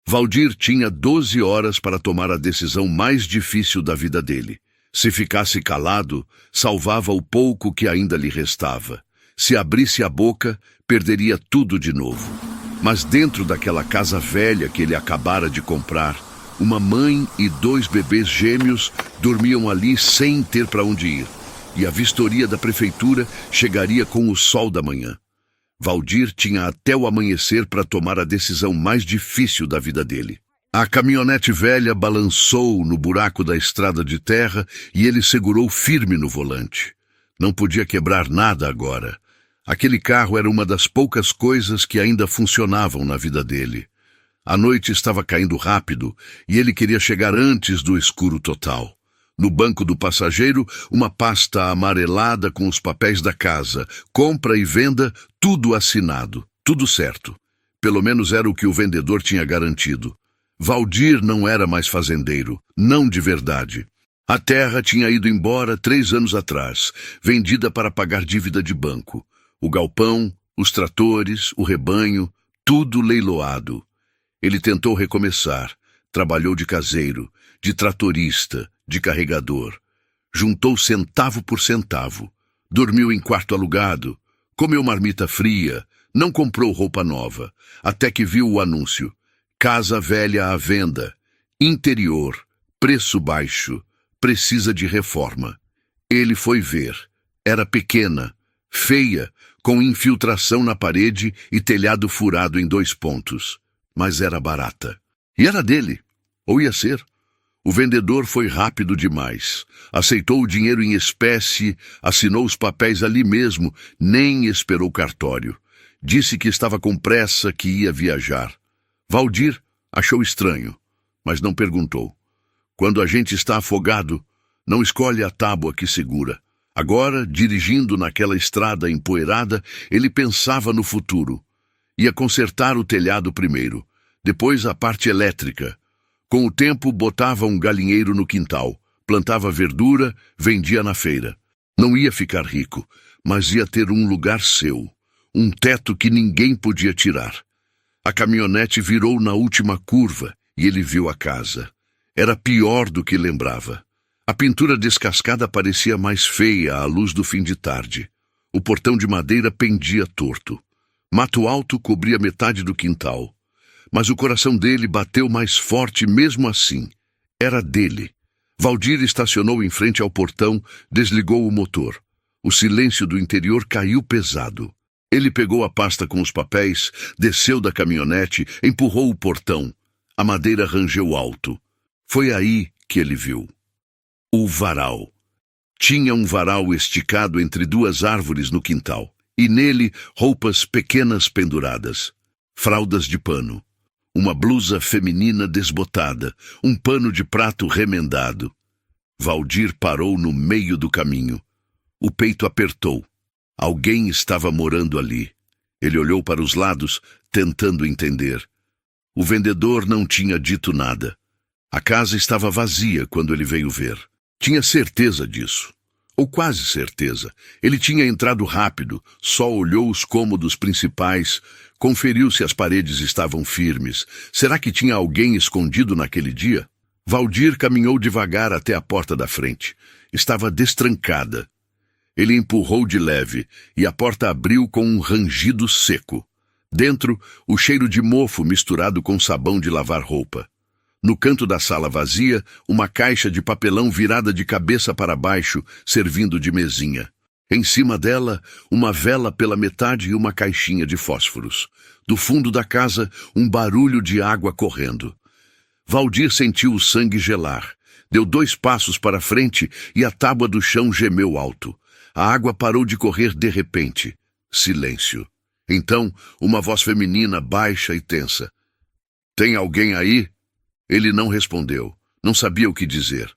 Valdir tinha 12 horas para tomar a decisão mais difícil da vida dele. Se ficasse calado, salvava o pouco que ainda lhe restava. Se abrisse a boca, perderia tudo de novo. Mas dentro daquela casa velha que ele acabara de comprar, uma mãe e 2 bebês gêmeos dormiam ali sem ter para onde ir. E a vistoria da prefeitura chegaria com o sol da manhã. Valdir tinha até o amanhecer para tomar a decisão mais difícil da vida dele. A caminhonete velha balançou no buraco da estrada de terra e ele segurou firme no volante. Não podia quebrar nada agora. Aquele carro era uma das poucas coisas que ainda funcionavam na vida dele. A noite estava caindo rápido e ele queria chegar antes do escuro total. No banco do passageiro, uma pasta amarelada com os papéis da casa, compra e venda, tudo assinado, tudo certo. Pelo menos era o que o vendedor tinha garantido. Valdir não era mais fazendeiro, não de verdade. A terra tinha ido embora 3 anos atrás, vendida para pagar dívida de banco. O galpão, os tratores, o rebanho, tudo leiloado. Ele tentou recomeçar, trabalhou de caseiro, de tratorista, de carregador. Juntou centavo por centavo. Dormiu em quarto alugado. Comeu marmita fria. Não comprou roupa nova. Até que viu o anúncio. Casa velha à venda. Interior. Preço baixo. Precisa de reforma. Ele foi ver. Era pequena. Feia. Com infiltração na parede e telhado furado em 2 pontos. Mas era barata. E era dele. Ou ia ser. O vendedor foi rápido demais. Aceitou o dinheiro em espécie, assinou os papéis ali mesmo, nem esperou cartório. Disse que estava com pressa, que ia viajar. Valdir achou estranho, mas não perguntou. Quando a gente está afogado, não escolhe a tábua que segura. Agora, dirigindo naquela estrada empoeirada, ele pensava no futuro. Ia consertar o telhado primeiro, depois a parte elétrica. Com o tempo, botava um galinheiro no quintal, plantava verdura, vendia na feira. Não ia ficar rico, mas ia ter um lugar seu, um teto que ninguém podia tirar. A caminhonete virou na última curva e ele viu a casa. Era pior do que lembrava. A pintura descascada parecia mais feia à luz do fim de tarde. O portão de madeira pendia torto. Mato alto cobria metade do quintal. Mas o coração dele bateu mais forte mesmo assim. Era dele. Valdir estacionou em frente ao portão, desligou o motor. O silêncio do interior caiu pesado. Ele pegou a pasta com os papéis, desceu da caminhonete, empurrou o portão. A madeira rangeu alto. Foi aí que ele viu. O varal. Tinha um varal esticado entre 2 árvores no quintal. E nele, roupas pequenas penduradas. Fraldas de pano. Uma blusa feminina desbotada, um pano de prato remendado. Valdir parou no meio do caminho. O peito apertou. Alguém estava morando ali. Ele olhou para os lados, tentando entender. O vendedor não tinha dito nada. A casa estava vazia quando ele veio ver. Tinha certeza disso. Ou quase certeza. Ele tinha entrado rápido, só olhou os cômodos principais, conferiu se as paredes estavam firmes. Será que tinha alguém escondido naquele dia? Valdir caminhou devagar até a porta da frente. Estava destrancada. Ele empurrou de leve e a porta abriu com um rangido seco. Dentro, o cheiro de mofo misturado com sabão de lavar roupa. No canto da sala vazia, uma caixa de papelão virada de cabeça para baixo, servindo de mesinha. Em cima dela, uma vela pela metade e uma caixinha de fósforos. Do fundo da casa, um barulho de água correndo. Valdir sentiu o sangue gelar. Deu 2 passos para frente e a tábua do chão gemeu alto. A água parou de correr de repente. Silêncio. Então, uma voz feminina, baixa e tensa. "Tem alguém aí?" Ele não respondeu. Não sabia o que dizer.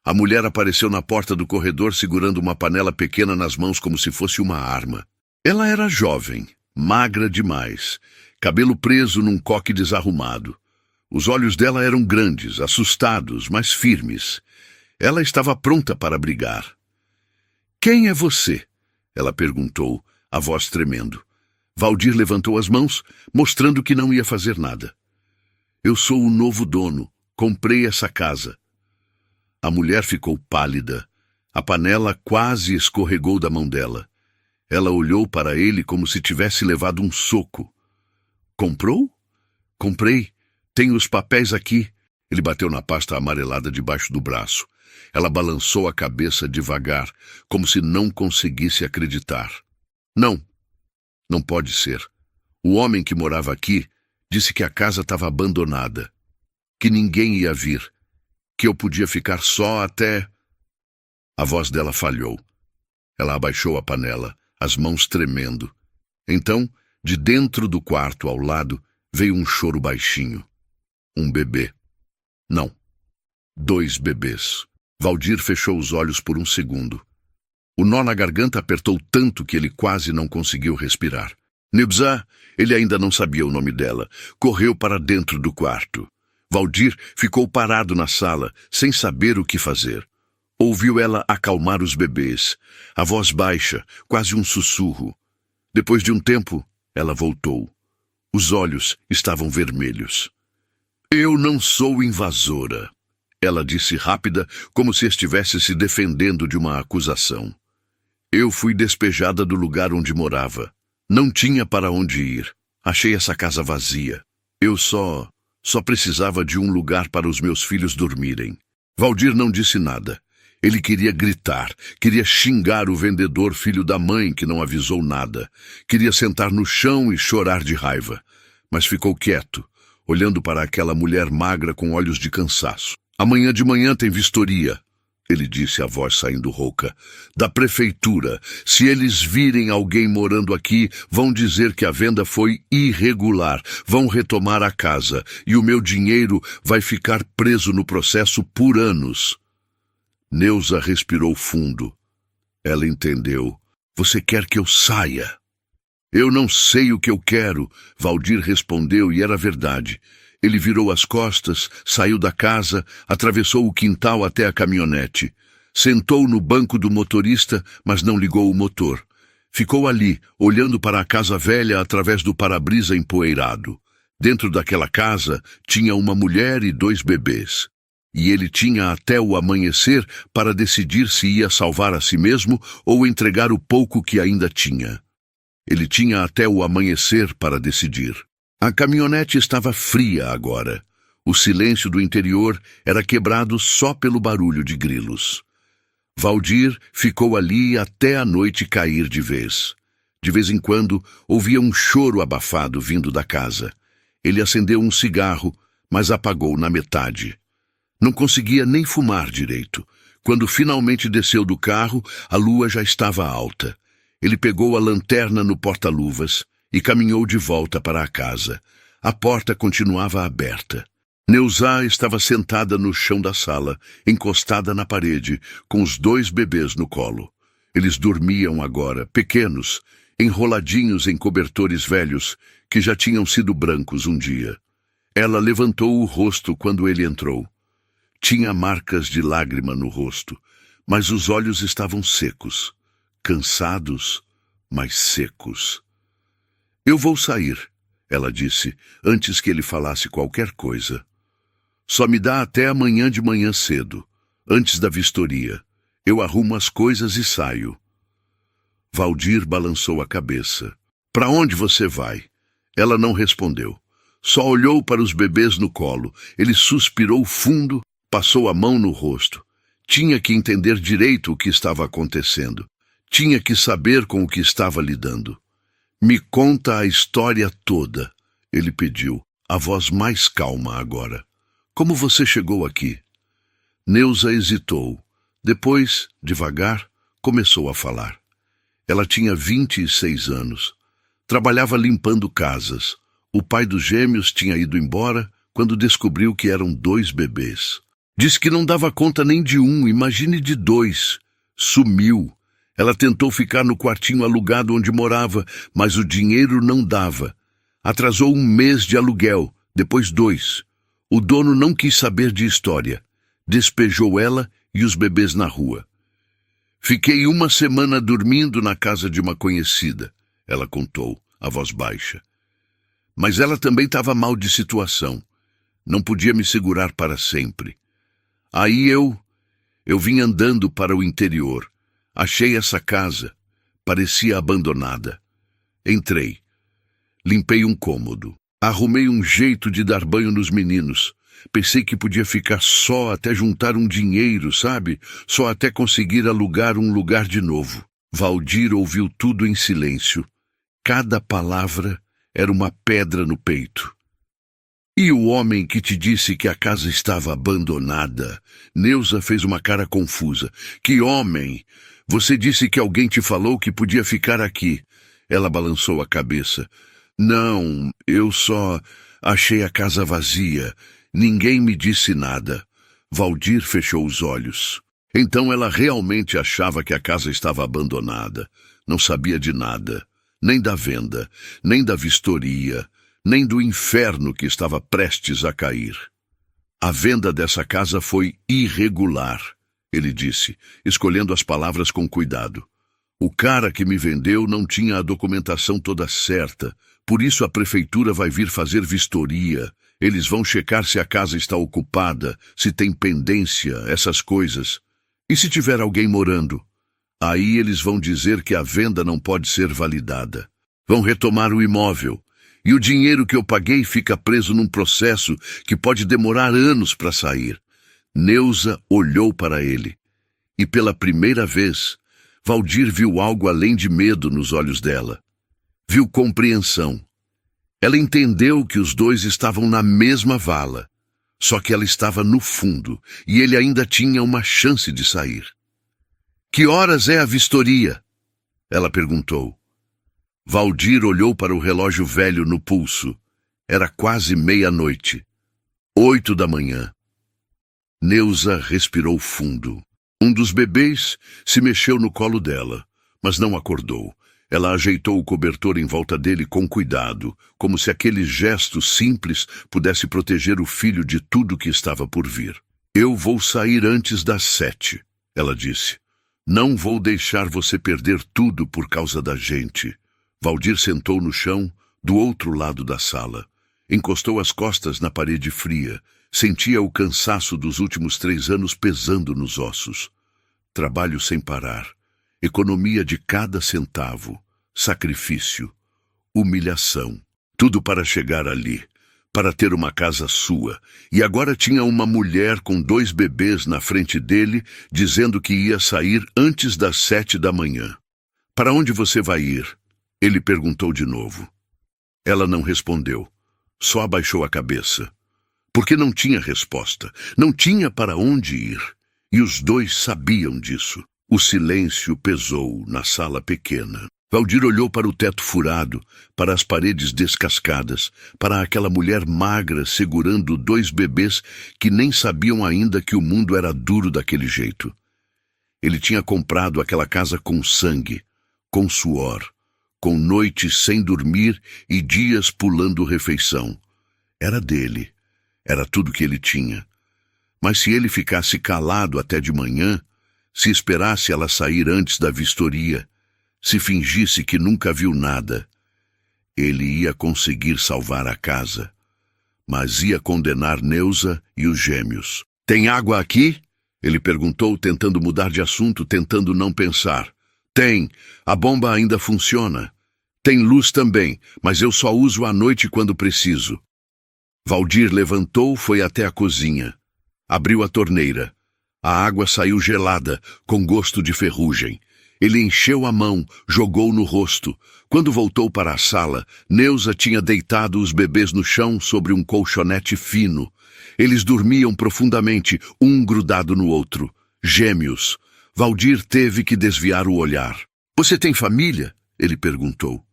A mulher apareceu na porta do corredor segurando uma panela pequena nas mãos como se fosse uma arma. Ela era jovem, magra demais, cabelo preso num coque desarrumado. Os olhos dela eram grandes, assustados, mas firmes. Ela estava pronta para brigar. "Quem é você?" ela perguntou, a voz tremendo. Valdir levantou as mãos, mostrando que não ia fazer nada. Eu sou o novo dono. Comprei essa casa. A mulher ficou pálida. A panela quase escorregou da mão dela. Ela olhou para ele como se tivesse levado um soco. Comprou? Comprei. Tenho os papéis aqui. Ele bateu na pasta amarelada debaixo do braço. Ela balançou a cabeça devagar, como se não conseguisse acreditar. Não, não pode ser. O homem que morava aqui disse que a casa estava abandonada, que ninguém ia vir, que eu podia ficar só até... A voz dela falhou. Ela abaixou a panela, as mãos tremendo. Então, de dentro do quarto ao lado, veio um choro baixinho. Um bebê. Não. 2 bebês. Valdir fechou os olhos por um segundo. O nó na garganta apertou tanto que ele quase não conseguiu respirar. Nebza, ele ainda não sabia o nome dela, correu para dentro do quarto. Valdir ficou parado na sala, sem saber o que fazer. Ouviu ela acalmar os bebês, a voz baixa, quase um sussurro. Depois de um tempo, ela voltou. Os olhos estavam vermelhos. Eu não sou invasora, ela disse rápida, como se estivesse se defendendo de uma acusação. Eu fui despejada do lugar onde morava. Não tinha para onde ir. Achei essa casa vazia. Eu só precisava de um lugar para os meus filhos dormirem. Valdir não disse nada. Ele queria gritar, queria xingar o vendedor filho da mãe que não avisou nada. Queria sentar no chão e chorar de raiva. Mas ficou quieto, olhando para aquela mulher magra com olhos de cansaço. Amanhã de manhã tem vistoria, ele disse, a voz saindo rouca, da prefeitura. Se eles virem alguém morando aqui, vão dizer que a venda foi irregular, vão retomar a casa, e o meu dinheiro vai ficar preso no processo por anos. Neuza respirou fundo. Ela entendeu. Você quer que eu saia? Eu não sei o que eu quero, Valdir respondeu, e era verdade. Ele virou as costas, saiu da casa, atravessou o quintal até a caminhonete. Sentou no banco do motorista, mas não ligou o motor. Ficou ali, olhando para a casa velha através do para-brisa empoeirado. Dentro daquela casa tinha uma mulher e 2 bebês. E ele tinha até o amanhecer para decidir se ia salvar a si mesmo ou entregar o pouco que ainda tinha. Ele tinha até o amanhecer para decidir. A caminhonete estava fria agora. O silêncio do interior era quebrado só pelo barulho de grilos. Valdir ficou ali até a noite cair de vez. De vez em quando, ouvia um choro abafado vindo da casa. Ele acendeu um cigarro, mas apagou na metade. Não conseguia nem fumar direito. Quando finalmente desceu do carro, a lua já estava alta. Ele pegou a lanterna no porta-luvas e caminhou de volta para a casa. A porta continuava aberta. Neuza estava sentada no chão da sala, encostada na parede, com os 2 bebês no colo. Eles dormiam agora, pequenos, enroladinhos em cobertores velhos, que já tinham sido brancos um dia. Ela levantou o rosto quando ele entrou. Tinha marcas de lágrima no rosto, mas os olhos estavam secos, cansados, mas secos. Eu vou sair, ela disse, antes que ele falasse qualquer coisa. Só me dá até amanhã de manhã cedo, antes da vistoria. Eu arrumo as coisas e saio. Valdir balançou a cabeça. Para onde você vai? Ela não respondeu. Só olhou para os bebês no colo. Ele suspirou fundo, passou a mão no rosto. Tinha que entender direito o que estava acontecendo. Tinha que saber com o que estava lidando. Me conta a história toda, ele pediu, a voz mais calma agora. Como você chegou aqui? Neuza hesitou. Depois, devagar, começou a falar. Ela tinha 26 anos. Trabalhava limpando casas. O pai dos gêmeos tinha ido embora quando descobriu que eram 2 bebês. Disse que não dava conta nem de um, imagine de 2. Sumiu. Ela tentou ficar no quartinho alugado onde morava, mas o dinheiro não dava. Atrasou 1 mês de aluguel, depois 2. O dono não quis saber de história. Despejou ela e os bebês na rua. Fiquei 1 semana dormindo na casa de uma conhecida, ela contou, a voz baixa. Mas ela também estava mal de situação. Não podia me segurar para sempre. Aí eu vim andando para o interior. Achei essa casa. Parecia abandonada. Entrei. Limpei um cômodo. Arrumei um jeito de dar banho nos meninos. Pensei que podia ficar só até juntar um dinheiro, sabe? Só até conseguir alugar um lugar de novo. Valdir ouviu tudo em silêncio. Cada palavra era uma pedra no peito. E o homem que te disse que a casa estava abandonada? Neuza fez uma cara confusa. Que homem? Você disse que alguém te falou que podia ficar aqui. Ela balançou a cabeça. Não, eu só achei a casa vazia. Ninguém me disse nada. Valdir fechou os olhos. Então ela realmente achava que a casa estava abandonada. Não sabia de nada. Nem da venda, nem da vistoria, nem do inferno que estava prestes a cair. A venda dessa casa foi irregular, ele disse, escolhendo as palavras com cuidado. O cara que me vendeu não tinha a documentação toda certa, por isso a prefeitura vai vir fazer vistoria. Eles vão checar se a casa está ocupada, se tem pendência, essas coisas. E se tiver alguém morando? Aí eles vão dizer que a venda não pode ser validada. Vão retomar o imóvel. E o dinheiro que eu paguei fica preso num processo que pode demorar anos para sair. Neuza olhou para ele. E pela primeira vez, Valdir viu algo além de medo nos olhos dela. Viu compreensão. Ela entendeu que os dois estavam na mesma vala. Só que ela estava no fundo e ele ainda tinha uma chance de sair. Que horas é a vistoria? Ela perguntou. Valdir olhou para o relógio velho no pulso. Era quase meia-noite. 8 da manhã. Neuza respirou fundo. Um dos bebês se mexeu no colo dela, mas não acordou. Ela ajeitou o cobertor em volta dele com cuidado, como se aquele gesto simples pudesse proteger o filho de tudo que estava por vir. Eu vou sair antes das 7, ela disse. Não vou deixar você perder tudo por causa da gente. Valdir sentou no chão, do outro lado da sala. Encostou as costas na parede fria. Sentia o cansaço dos últimos 3 anos pesando nos ossos. Trabalho sem parar. Economia de cada centavo. Sacrifício. Humilhação. Tudo para chegar ali. Para ter uma casa sua. E agora tinha uma mulher com 2 bebês na frente dele, dizendo que ia sair antes das 7 da manhã. Para onde você vai ir? Ele perguntou de novo. Ela não respondeu. Só abaixou a cabeça. Porque não tinha resposta. Não tinha para onde ir. E os dois sabiam disso. O silêncio pesou na sala pequena. Valdir olhou para o teto furado, para as paredes descascadas, para aquela mulher magra segurando 2 bebês que nem sabiam ainda que o mundo era duro daquele jeito. Ele tinha comprado aquela casa com sangue, com suor, com noites sem dormir e dias pulando refeição. Era dele. Era tudo que ele tinha. Mas se ele ficasse calado até de manhã, se esperasse ela sair antes da vistoria, se fingisse que nunca viu nada, ele ia conseguir salvar a casa, mas ia condenar Neuza e os gêmeos. Tem água aqui? Ele perguntou, tentando mudar de assunto, tentando não pensar. Tem. A bomba ainda funciona. Tem luz também, mas eu só uso à noite quando preciso. Valdir levantou, foi até a cozinha. Abriu a torneira. A água saiu gelada, com gosto de ferrugem. Ele encheu a mão, jogou no rosto. Quando voltou para a sala, Neuza tinha deitado os bebês no chão sobre um colchonete fino. Eles dormiam profundamente, um grudado no outro. Gêmeos. Valdir teve que desviar o olhar. Você tem família? Ele perguntou.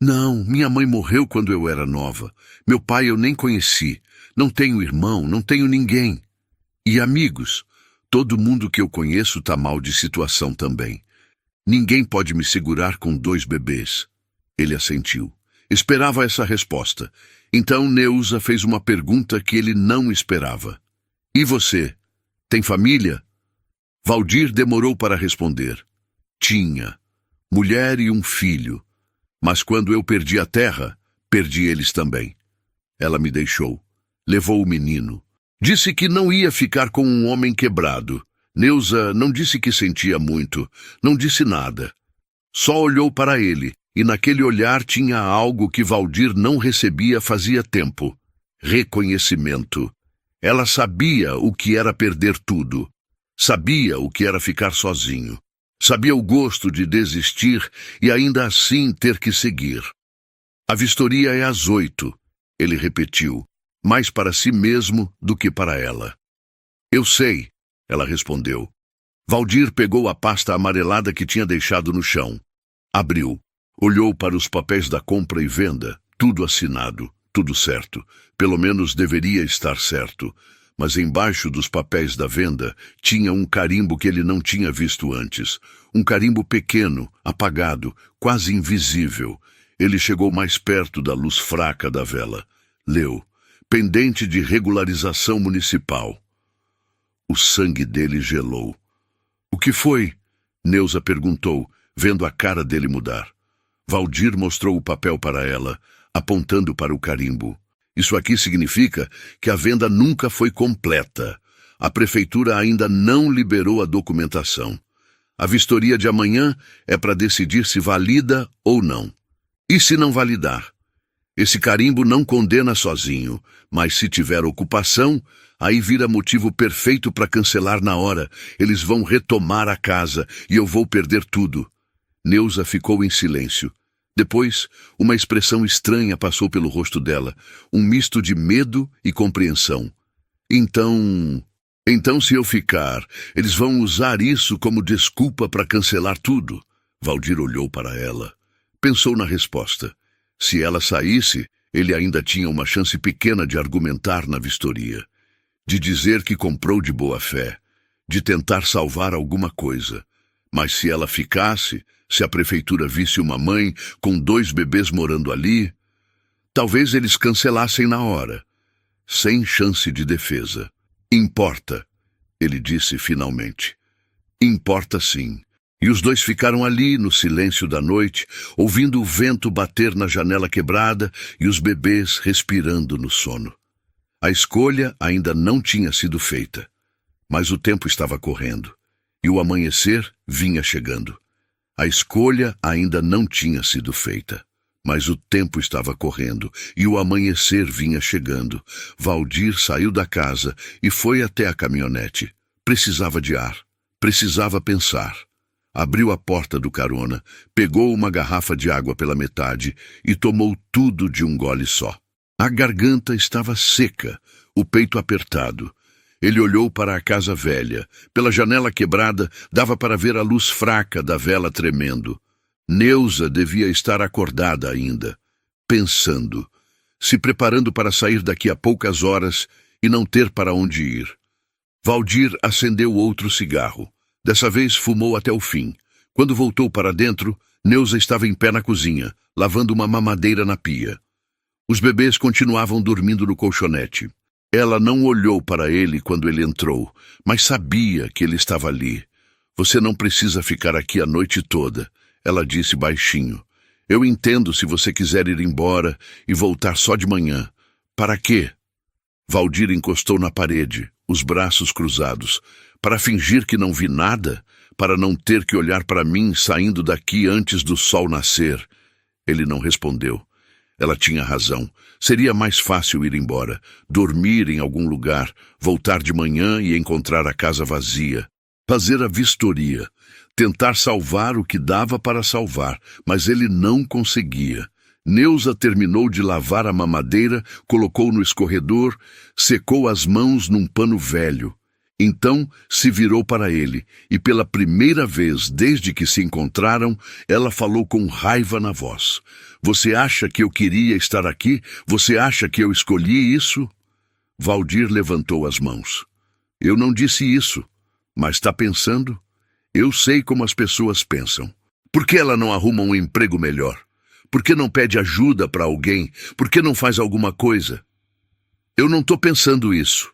Não, minha mãe morreu quando eu era nova. Meu pai eu nem conheci. Não tenho irmão, não tenho ninguém. E amigos? Todo mundo que eu conheço tá mal de situação também. Ninguém pode me segurar com 2 bebês. Ele assentiu. Esperava essa resposta. Então Neuza fez uma pergunta que ele não esperava. E você? Tem família? Valdir demorou para responder. Tinha. Mulher e um filho. Mas quando eu perdi a terra, perdi eles também. Ela me deixou. Levou o menino. Disse que não ia ficar com um homem quebrado. Neuza não disse que sentia muito, não disse nada. Só olhou para ele, e naquele olhar tinha algo que Valdir não recebia fazia tempo. Reconhecimento. Ela sabia o que era perder tudo. Sabia o que era ficar sozinho. Sabia o gosto de desistir e ainda assim ter que seguir. A vistoria é às 8, ele repetiu, mais para si mesmo do que para ela. Eu sei, ela respondeu. Valdir pegou a pasta amarelada que tinha deixado no chão. Abriu. Olhou para os papéis da compra e venda. Tudo assinado, tudo certo. Pelo menos deveria estar certo. Mas embaixo dos papéis da venda tinha um carimbo que ele não tinha visto antes. Um carimbo pequeno, apagado, quase invisível. Ele chegou mais perto da luz fraca da vela. Leu. Pendente de regularização municipal. O sangue dele gelou. O que foi? Neuza perguntou, vendo a cara dele mudar. Valdir mostrou o papel para ela, apontando para o carimbo. Isso aqui significa que a venda nunca foi completa. A prefeitura ainda não liberou a documentação. A vistoria de amanhã é para decidir se valida ou não. E se não validar? Esse carimbo não condena sozinho, mas se tiver ocupação, aí vira motivo perfeito para cancelar na hora. Eles vão retomar a casa e eu vou perder tudo. Neuza ficou em silêncio. Depois, uma expressão estranha passou pelo rosto dela, um misto de medo e compreensão. Então se eu ficar, eles vão usar isso como desculpa para cancelar tudo. Valdir olhou para ela. Pensou na resposta. Se ela saísse, ele ainda tinha uma chance pequena de argumentar na vistoria. De dizer que comprou de boa fé. De tentar salvar alguma coisa. Mas se ela ficasse, se a prefeitura visse uma mãe com 2 bebês morando ali, talvez eles cancelassem na hora. Sem chance de defesa. Importa, ele disse finalmente. Importa sim. E os dois ficaram ali, no silêncio da noite, ouvindo o vento bater na janela quebrada e os bebês respirando no sono. A escolha ainda não tinha sido feita, mas o tempo estava correndo, e o amanhecer vinha chegando. A escolha ainda não tinha sido feita, mas o tempo estava correndo, e o amanhecer vinha chegando. Valdir saiu da casa e foi até a caminhonete. Precisava de ar, precisava pensar. Abriu a porta do carona, pegou uma garrafa de água pela metade e tomou tudo de um gole só. A garganta estava seca, o peito apertado. Ele olhou para a casa velha. Pela janela quebrada, dava para ver a luz fraca da vela tremendo. Neuza devia estar acordada ainda, pensando, se preparando para sair daqui a poucas horas e não ter para onde ir. Valdir acendeu outro cigarro. Dessa vez fumou até o fim. Quando voltou para dentro, Neuza estava em pé na cozinha, lavando uma mamadeira na pia. Os bebês continuavam dormindo no colchonete. Ela não olhou para ele quando ele entrou, mas sabia que ele estava ali. Você não precisa ficar aqui a noite toda, ela disse baixinho. Eu entendo se você quiser ir embora e voltar só de manhã. Para quê? Valdir encostou na parede, os braços cruzados. Para fingir que não vi nada? Para não ter que olhar para mim saindo daqui antes do sol nascer? Ele não respondeu. Ela tinha razão. Seria mais fácil ir embora, dormir em algum lugar, voltar de manhã e encontrar a casa vazia. Fazer a vistoria. Tentar salvar o que dava para salvar, mas ele não conseguia. Neuza terminou de lavar a mamadeira, colocou no escorredor, secou as mãos num pano velho. Então se virou para ele, e pela primeira vez desde que se encontraram, ela falou com raiva na voz. Você acha que eu queria estar aqui? Você acha que eu escolhi isso? Valdir levantou as mãos. Eu não disse isso, mas está pensando? Eu sei como as pessoas pensam. Por que ela não arruma um emprego melhor? Por que não pede ajuda para alguém? Por que não faz alguma coisa? Eu não estou pensando isso.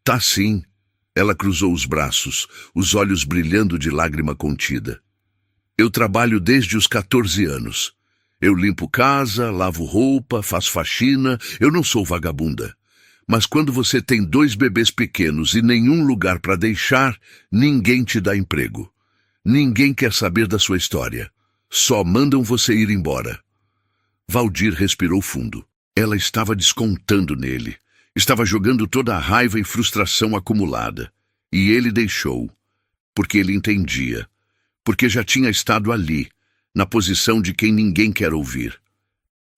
Tá sim. Ela cruzou os braços, os olhos brilhando de lágrima contida. Eu trabalho desde os 14 anos. Eu limpo casa, lavo roupa, faço faxina. Eu não sou vagabunda. Mas quando você tem 2 bebês pequenos e nenhum lugar para deixar, ninguém te dá emprego. Ninguém quer saber da sua história. Só mandam você ir embora. Valdir respirou fundo. Ela estava descontando nele. Estava jogando toda a raiva e frustração acumulada. E ele deixou. Porque ele entendia. Porque já tinha estado ali, na posição de quem ninguém quer ouvir.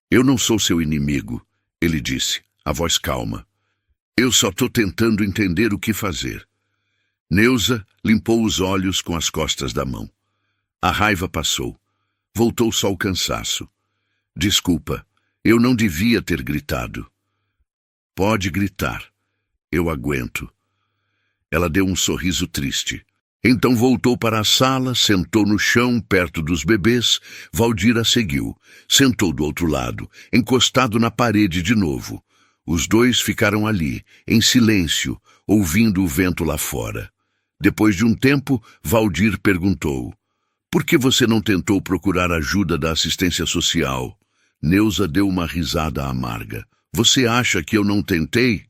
Eu não sou seu inimigo, ele disse, a voz calma. Eu só estou tentando entender o que fazer. Neuza limpou os olhos com as costas da mão. A raiva passou. Voltou só o cansaço. Desculpa, eu não devia ter gritado. Pode gritar. Eu aguento. Ela deu um sorriso triste. Então voltou para a sala, sentou no chão, perto dos bebês. Valdir a seguiu. Sentou do outro lado, encostado na parede de novo. Os dois ficaram ali, em silêncio, ouvindo o vento lá fora. Depois de um tempo, Valdir perguntou: por que você não tentou procurar ajuda da assistência social? Neuza deu uma risada amarga. Você acha que eu não tentei?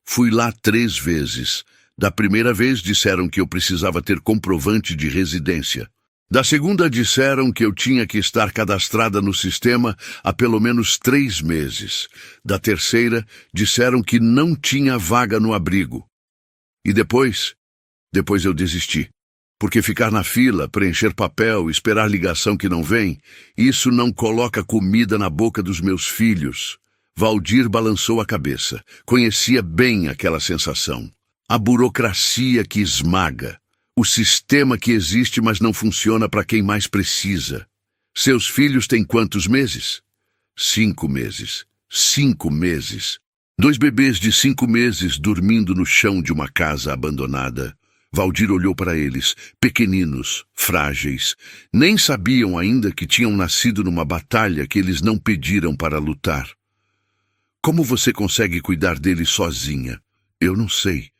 Fui lá 3 vezes. Da primeira vez disseram que eu precisava ter comprovante de residência. Da segunda disseram que eu tinha que estar cadastrada no sistema há pelo menos 3 meses. Da terceira disseram que não tinha vaga no abrigo. E depois eu desisti. Porque ficar na fila, preencher papel, esperar ligação que não vem, isso não coloca comida na boca dos meus filhos. Valdir balançou a cabeça. Conhecia bem aquela sensação. A burocracia que esmaga. O sistema que existe, mas não funciona para quem mais precisa. Seus filhos têm quantos meses? 5 meses. 5 meses. 2 bebês de 5 meses dormindo no chão de uma casa abandonada. Valdir olhou para eles, pequeninos, frágeis. Nem sabiam ainda que tinham nascido numa batalha que eles não pediram para lutar. Como você consegue cuidar deles sozinha? Eu não sei.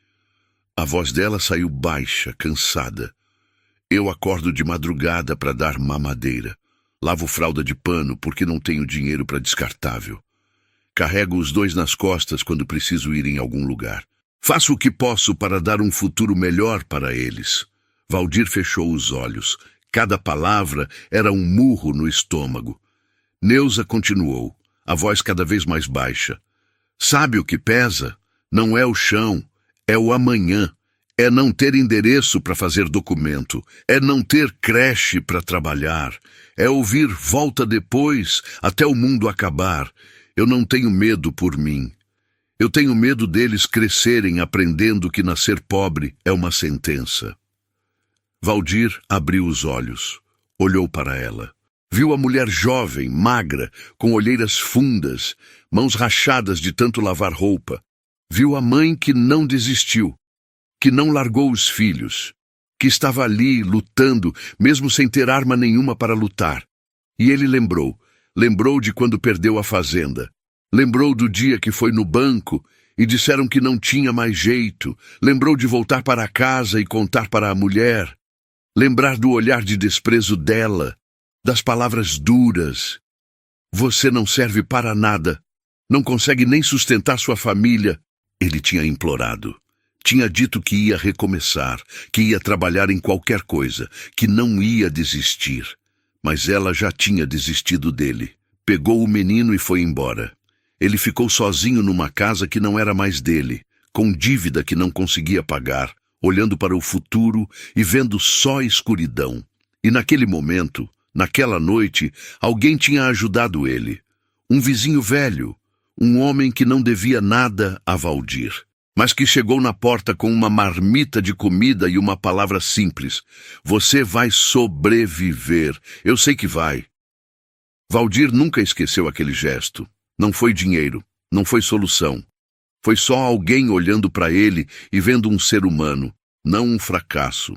A voz dela saiu baixa, cansada. Eu acordo de madrugada para dar mamadeira. Lavo fralda de pano porque não tenho dinheiro para descartável. Carrego os 2 nas costas quando preciso ir em algum lugar. Faço o que posso para dar um futuro melhor para eles. Valdir fechou os olhos. Cada palavra era um murro no estômago. Neuza continuou, a voz cada vez mais baixa. Sabe o que pesa? Não é o chão. É o amanhã, é não ter endereço para fazer documento, é não ter creche para trabalhar, é ouvir volta depois até o mundo acabar. Eu não tenho medo por mim. Eu tenho medo deles crescerem aprendendo que nascer pobre é uma sentença. Valdir abriu os olhos, olhou para ela. Viu a mulher jovem, magra, com olheiras fundas, mãos rachadas de tanto lavar roupa. Viu a mãe que não desistiu, que não largou os filhos, que estava ali lutando, mesmo sem ter arma nenhuma para lutar. E ele lembrou de quando perdeu a fazenda. Lembrou do dia que foi no banco e disseram que não tinha mais jeito. Lembrou de voltar para casa e contar para a mulher. Lembrar do olhar de desprezo dela, das palavras duras. Você não serve para nada, não consegue nem sustentar sua família. Ele tinha implorado. Tinha dito que ia recomeçar, que ia trabalhar em qualquer coisa, que não ia desistir. Mas ela já tinha desistido dele. Pegou o menino e foi embora. Ele ficou sozinho numa casa que não era mais dele, com dívida que não conseguia pagar, olhando para o futuro e vendo só escuridão. E naquele momento, naquela noite, alguém tinha ajudado ele. Um vizinho velho, um homem que não devia nada a Valdir, mas que chegou na porta com uma marmita de comida e uma palavra simples: você vai sobreviver, eu sei que vai. Valdir nunca esqueceu aquele gesto. Não foi dinheiro, não foi solução. Foi só alguém olhando para ele e vendo um ser humano, não um fracasso.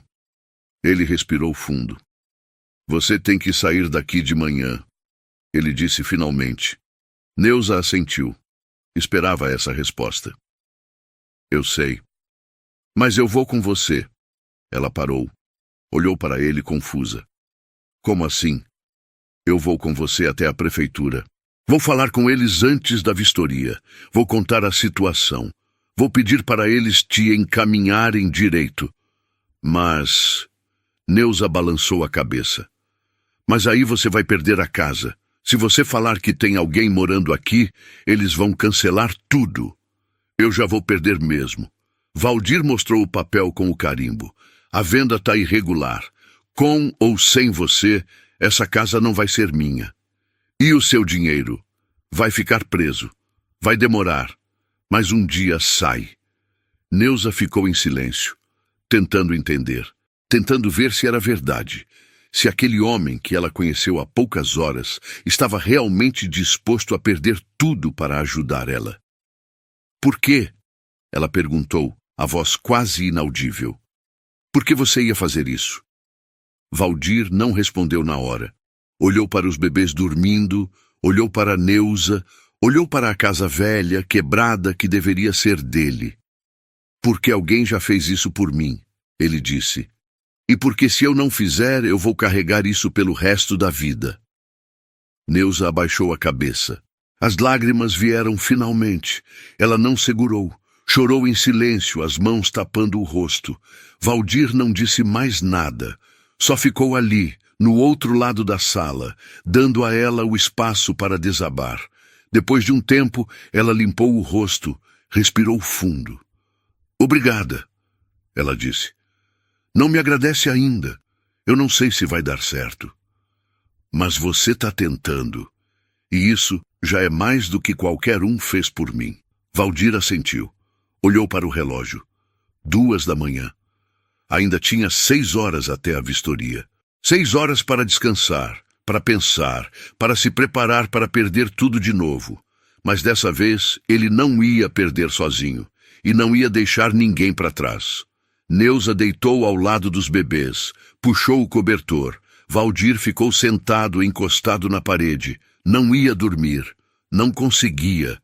Ele respirou fundo. Você tem que sair daqui de manhã, ele disse finalmente. Neuza assentiu. Esperava essa resposta. Eu sei. Mas eu vou com você. Ela parou. Olhou para ele confusa. Como assim? Eu vou com você até a prefeitura. Vou falar com eles antes da vistoria. Vou contar a situação. Vou pedir para eles te encaminharem direito. Mas... Neuza balançou a cabeça. Mas aí você vai perder a casa. Se você falar que tem alguém morando aqui, eles vão cancelar tudo. Eu já vou perder mesmo. Valdir mostrou o papel com o carimbo. A venda está irregular. Com ou sem você, essa casa não vai ser minha. E o seu dinheiro? Vai ficar preso. Vai demorar. Mas um dia sai. Neuza ficou em silêncio, tentando entender, tentando ver se era verdade. Se aquele homem que ela conheceu há poucas horas estava realmente disposto a perder tudo para ajudar ela. Por quê? Ela perguntou, a voz quase inaudível. Por que você ia fazer isso? Valdir não respondeu na hora. Olhou para os bebês dormindo, olhou para Neuza, olhou para a casa velha, quebrada, que deveria ser dele. Porque alguém já fez isso por mim, ele disse. E porque se eu não fizer, eu vou carregar isso pelo resto da vida. Neuza abaixou a cabeça. As lágrimas vieram finalmente. Ela não segurou. Chorou em silêncio, as mãos tapando o rosto. Valdir não disse mais nada. Só ficou ali, no outro lado da sala, dando a ela o espaço para desabar. Depois de um tempo, ela limpou o rosto, respirou fundo. Obrigada, ela disse. Não me agradece ainda. Eu não sei se vai dar certo. Mas você está tentando. E isso já é mais do que qualquer um fez por mim. Valdir assentiu. Olhou para o relógio. 2 da manhã. Ainda tinha 6 horas até a vistoria. 6 horas para descansar, para pensar, para se preparar para perder tudo de novo. Mas dessa vez ele não ia perder sozinho. E não ia deixar ninguém para trás. Neuza deitou ao lado dos bebês, puxou o cobertor. Valdir ficou sentado, encostado na parede. Não ia dormir. Não conseguia.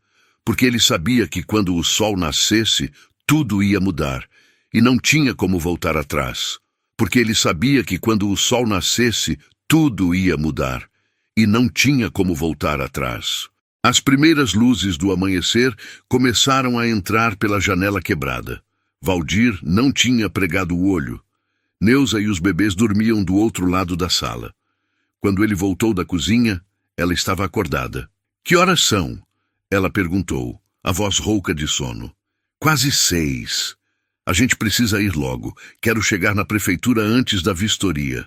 Porque ele sabia que quando o sol nascesse, tudo ia mudar. E não tinha como voltar atrás. Porque ele sabia que quando o sol nascesse, tudo ia mudar. E não tinha como voltar atrás. As primeiras luzes do amanhecer começaram a entrar pela janela quebrada. Valdir não tinha pregado o olho. Neuza e os bebês dormiam do outro lado da sala. Quando ele voltou da cozinha, ela estava acordada. Que horas são? Ela perguntou, a voz rouca de sono. Quase 6. A gente precisa ir logo. Quero chegar na prefeitura antes da vistoria.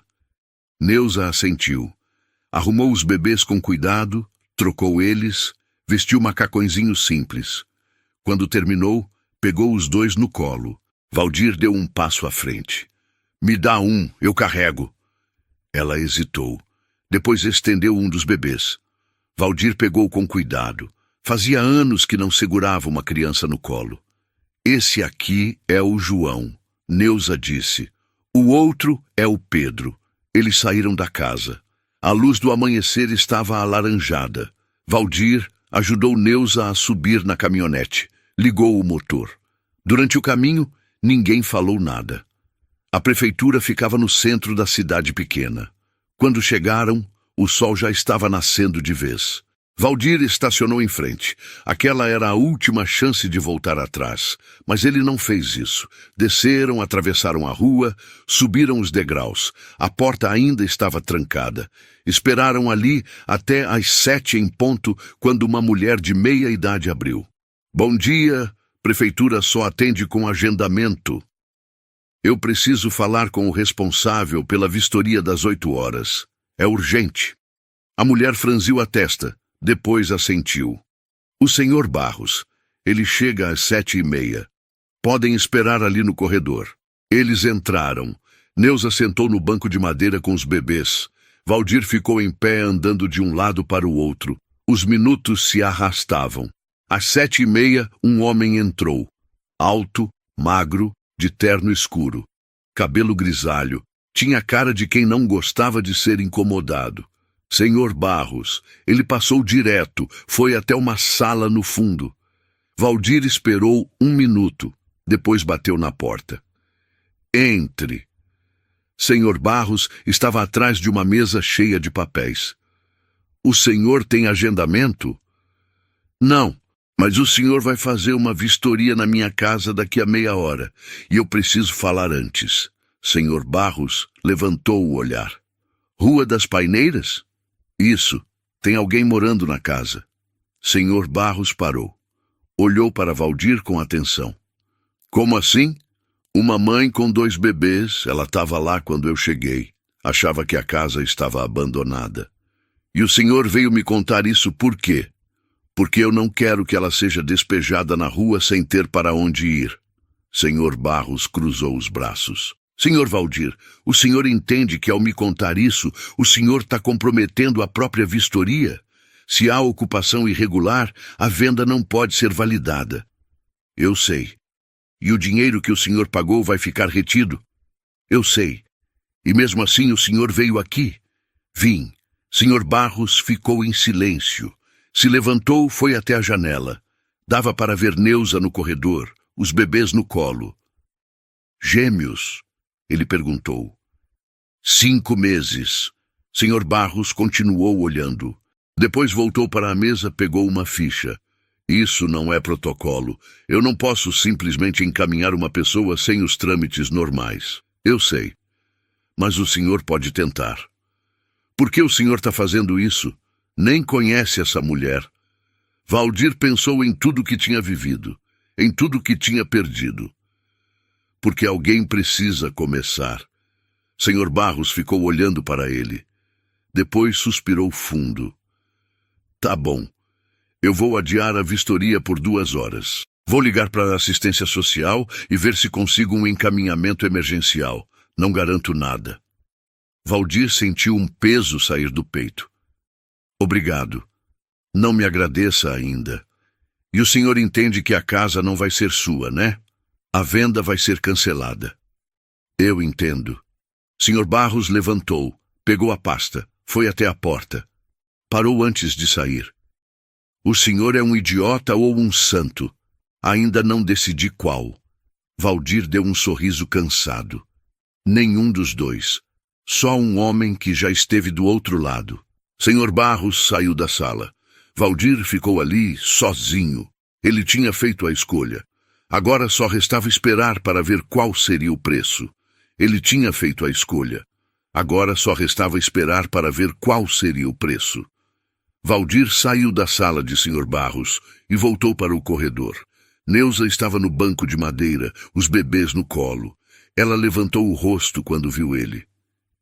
Neuza assentiu. Arrumou os bebês com cuidado, trocou eles, vestiu macacõezinhos simples. Quando terminou, pegou os 2 no colo. Valdir deu um passo à frente. Me dá um, eu carrego. Ela hesitou. Depois estendeu um dos bebês. Valdir pegou com cuidado. Fazia anos que não segurava uma criança no colo. Esse aqui é o João, Neuza disse. O outro é o Pedro. Eles saíram da casa. A luz do amanhecer estava alaranjada. Valdir ajudou Neuza a subir na caminhonete. Ligou o motor. Durante o caminho, ninguém falou nada. A prefeitura ficava no centro da cidade pequena. Quando chegaram, o sol já estava nascendo de vez. Valdir estacionou em frente. Aquela era a última chance de voltar atrás. Mas ele não fez isso. Desceram, atravessaram a rua, subiram os degraus. A porta ainda estava trancada. Esperaram ali até às 7 em ponto, quando uma mulher de meia idade abriu. Bom dia, prefeitura só atende com agendamento. Eu preciso falar com o responsável pela vistoria das 8 horas. É urgente. A mulher franziu a testa. Depois assentiu. O senhor Barros. Ele chega às 7h30. Podem esperar ali no corredor. Eles entraram. Neuza sentou no banco de madeira com os bebês. Valdir ficou em pé andando de um lado para o outro. Os minutos se arrastavam. Às 7h30, um homem entrou. Alto, magro, de terno escuro. Cabelo grisalho. Tinha cara de quem não gostava de ser incomodado. Senhor Barros. Ele passou direto, foi até uma sala no fundo. Valdir esperou 1 minuto, depois bateu na porta. Entre. Senhor Barros estava atrás de uma mesa cheia de papéis. O senhor tem agendamento? Não, Mas o senhor vai fazer uma vistoria na minha casa daqui a meia hora, e eu preciso falar antes. Senhor Barros levantou o olhar. Rua das Paineiras? Isso, tem alguém morando na casa. Senhor Barros parou. Olhou para Valdir com atenção. Como assim? Uma mãe com 2 bebês, ela estava lá quando eu cheguei. Achava que a casa estava abandonada. E o senhor veio me contar isso por quê? Porque eu não quero que ela seja despejada na rua sem ter para onde ir. Senhor Barros cruzou os braços. Senhor Valdir, o senhor entende que ao me contar isso, o senhor está comprometendo a própria vistoria? Se há ocupação irregular, a venda não pode ser validada. Eu sei. E o dinheiro que o senhor pagou vai ficar retido? Eu sei. E mesmo assim o senhor veio aqui? Vim. Senhor Barros ficou em silêncio. Se levantou, foi até a janela. Dava para ver Neuza no corredor, os bebês no colo. Gêmeos? Ele perguntou. 5 meses. Senhor Barros continuou olhando. Depois voltou para a mesa, pegou uma ficha. Isso não é protocolo. Eu não posso simplesmente encaminhar uma pessoa sem os trâmites normais. Eu sei. Mas o senhor pode tentar. Por que o senhor está fazendo isso? Nem conhece essa mulher. Valdir pensou em tudo que tinha vivido, em tudo que tinha perdido. Porque alguém precisa começar. Senhor Barros ficou olhando para ele. Depois suspirou fundo. Tá bom. Eu vou adiar a vistoria por 2 horas. Vou ligar para a assistência social e ver se consigo um encaminhamento emergencial. Não garanto nada. Valdir sentiu um peso sair do peito. Obrigado. Não me agradeça ainda. E o senhor entende que a casa não vai ser sua, né? A venda vai ser cancelada. Eu entendo. Senhor Barros levantou, pegou a pasta, foi até a porta. Parou antes de sair. O senhor é um idiota ou um santo? Ainda não decidi qual. Valdir deu um sorriso cansado. Nenhum dos dois. Só um homem que já esteve do outro lado. Senhor Barros saiu da sala. Valdir ficou ali, sozinho. Ele tinha feito a escolha. Agora só restava esperar para ver qual seria o preço. Ele tinha feito a escolha. Agora só restava esperar para ver qual seria o preço. Valdir saiu da sala de Senhor Barros e voltou para o corredor. Neuza estava no banco de madeira, os bebês no colo. Ela levantou o rosto quando viu ele.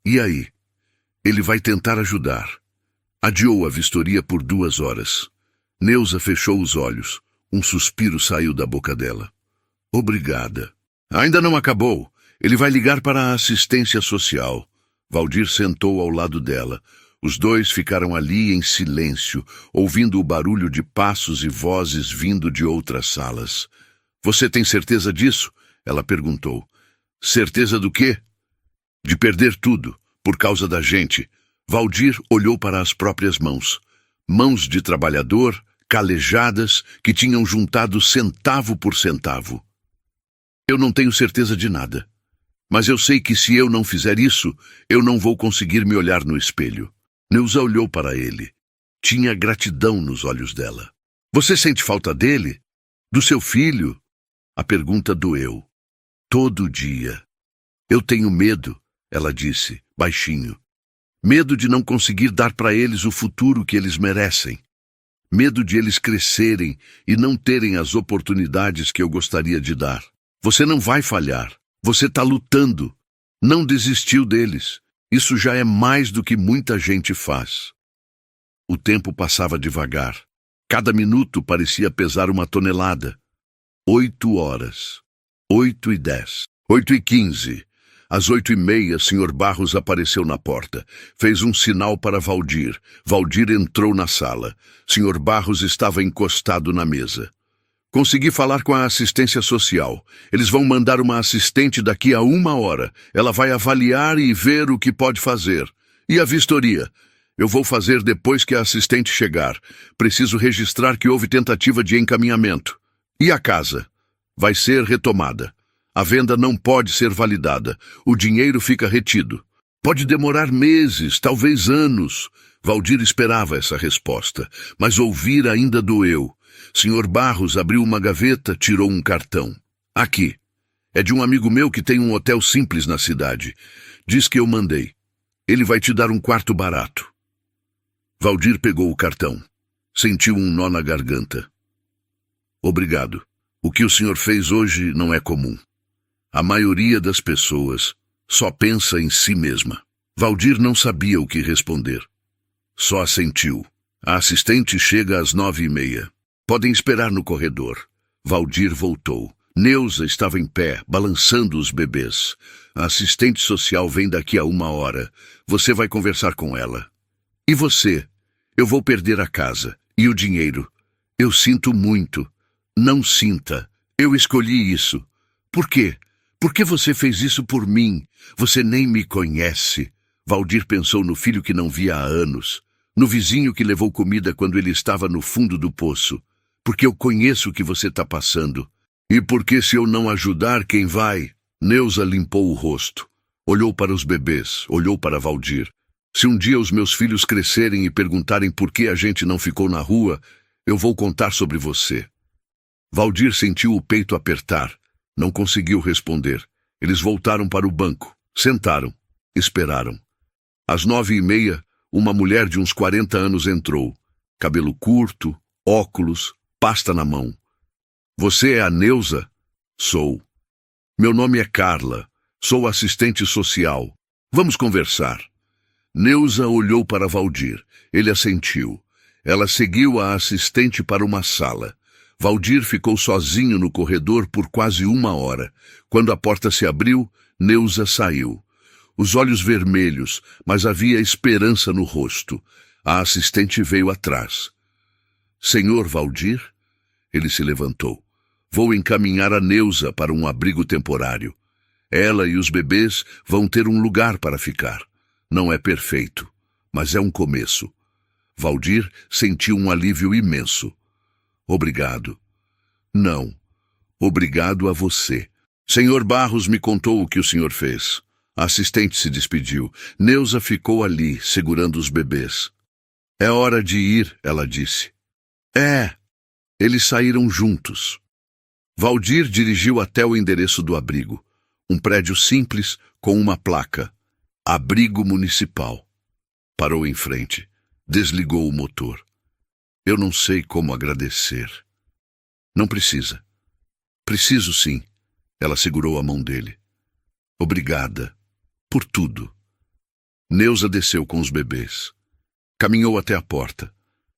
E aí? Ele vai tentar ajudar. Adiou a vistoria por 2 horas. Neuza fechou os olhos. Um suspiro saiu da boca dela. Obrigada. Ainda não acabou. Ele vai ligar para a assistência social. Valdir sentou ao lado dela. Os dois ficaram ali em silêncio, ouvindo o barulho de passos e vozes vindo de outras salas. Você tem certeza disso? Ela perguntou. Certeza do quê? De perder tudo, por causa da gente. Valdir olhou para as próprias mãos. Mãos de trabalhador, calejadas, que tinham juntado centavo por centavo. Eu não tenho certeza de nada. Mas eu sei que se eu não fizer isso, eu não vou conseguir me olhar no espelho. Neuza olhou para ele. Tinha gratidão nos olhos dela. Você sente falta dele? Do seu filho? A pergunta doeu. Todo dia. Eu tenho medo, ela disse, baixinho. Medo de não conseguir dar para eles o futuro que eles merecem. Medo de eles crescerem e não terem as oportunidades que eu gostaria de dar. Você não vai falhar. Você está lutando. Não desistiu deles. Isso já é mais do que muita gente faz. O tempo passava devagar. Cada minuto parecia pesar 1 tonelada. 8 horas. 8h10. 8h15. Às 8h30, Sr. Barros apareceu na porta. Fez um sinal para Valdir. Valdir entrou na sala. Sr. Barros estava encostado na mesa. Consegui falar com a assistência social. Eles vão mandar uma assistente daqui a 1 hora. Ela vai avaliar e ver o que pode fazer. E a vistoria? Eu vou fazer depois que a assistente chegar. Preciso registrar que houve tentativa de encaminhamento. E a casa? Vai ser retomada. A venda não pode ser validada. O dinheiro fica retido. Pode demorar meses, talvez anos. Valdir esperava essa resposta, mas ouvir ainda doeu. Sr. Barros abriu uma gaveta, tirou um cartão. Aqui. É de um amigo meu que tem um hotel simples na cidade. Diz que eu mandei. Ele vai te dar um quarto barato. Valdir pegou o cartão. Sentiu um nó na garganta. Obrigado. O que o senhor fez hoje não é comum. A maioria das pessoas só pensa em si mesma. Valdir não sabia o que responder. Só assentiu. A assistente chega às 9h30. Podem esperar no corredor. Valdir voltou. Neuza estava em pé, balançando os bebês. A assistente social vem daqui a 1 hora. Você vai conversar com ela. E você? Eu vou perder a casa. E o dinheiro? Eu sinto muito. Não sinta. Eu escolhi isso. Por quê? Por que você fez isso por mim? Você nem me conhece. Valdir pensou no filho que não via há anos. No vizinho que levou comida quando ele estava no fundo do poço. Porque eu conheço o que você está passando. E porque se eu não ajudar, quem vai? Neuza limpou o rosto. Olhou para os bebês, olhou para Valdir. Se um dia os meus filhos crescerem e perguntarem por que a gente não ficou na rua, eu vou contar sobre você. Valdir sentiu o peito apertar. Não conseguiu responder. Eles voltaram para o banco. Sentaram. Esperaram. Às 9h30, uma mulher de uns 40 anos entrou. Cabelo curto, óculos, pasta na mão. Você é a Neuza? Sou. Meu nome é Carla. Sou assistente social. Vamos conversar. Neuza olhou para Valdir. Ele assentiu. Ela seguiu a assistente para uma sala. Valdir ficou sozinho no corredor por quase 1 hora. Quando a porta se abriu, Neuza saiu. Os olhos vermelhos, mas havia esperança no rosto. A assistente veio atrás. Senhor Valdir? Ele se levantou. Vou encaminhar a Neuza para um abrigo temporário. Ela e os bebês vão ter um lugar para ficar. Não é perfeito, mas é um começo. Valdir sentiu um alívio imenso. Obrigado. Não. Obrigado a você. Senhor Barros me contou o que o senhor fez. A assistente se despediu. Neuza ficou ali, segurando os bebês. É hora de ir, ela disse. É. Eles saíram juntos. Valdir dirigiu até o endereço do abrigo. Um prédio simples com uma placa. Abrigo Municipal. Parou em frente. Desligou o motor. Eu não sei como agradecer. Não precisa. Preciso sim. Ela segurou a mão dele. Obrigada. Por tudo. Neuza desceu com os bebês. Caminhou até a porta.